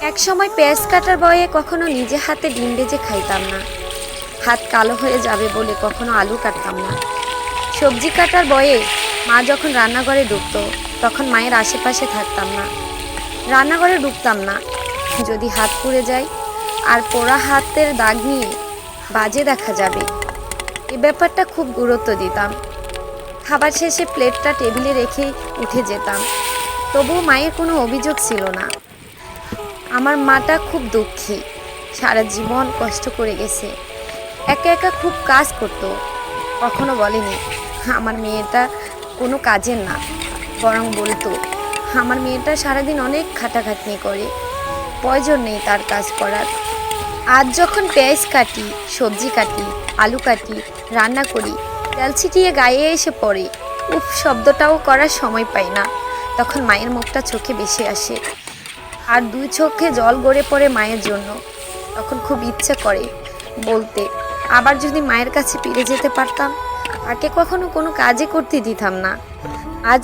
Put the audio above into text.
এক সময় পেঁয়াজ কাটার বয়ে কখনো নিজে হাতে ডিম ভেজে খাইতাম না। হাত কালো হয়ে যাবে বলে কখনো আলু কাটতাম না। সবজি কাটার বয়ে মা যখন রান্নাঘরে ঢুকতো তখন মায়ের আশেপাশে থাকতাম না। রান্নাঘরে ঢুকতাম না, যদি হাত পুড়ে যায় আর পোড়া হাতের দাগ নিয়ে বাজে দেখা যাবে, এ ব্যাপারটা খুব গুরুত্ব দিতাম। খাবার শেষে প্লেটটা টেবিলে রেখে উঠে যেতাম, তবুও মায়ের কোনো অভিযোগ ছিল না। আমার মাটা খুব দুঃখী, সারা জীবন কষ্ট করে গেছে, একা একা খুব কাজ করতো। কখনো বলেনি আমার মেয়েটা কোনো কাজের না, বরং বলতো আমার মেয়েটা সারাদিন অনেক খাটাখাটনি করে, প্রয়োজন নেই তার কাজ করার। আজ যখন পেঁয়াজ কাটি, সবজি কাটি, আলু কাটি, রান্না করি, তেল ছিটিয়ে গায়ে এসে পড়ে, উফ শব্দটাও করার সময় পাই না, তখন মায়ের মুখটা চোখে ভেসে আসে। আর দুই চোখে জল গড়ে পড়ে মায়ের জন্য। তখন খুব ইচ্ছে করে বলতে, আবার যদি মায়ের কাছে ফিরে যেতে পারতাম, তাকে কখনো কোনো কাজই করতে দিতাম না। আজ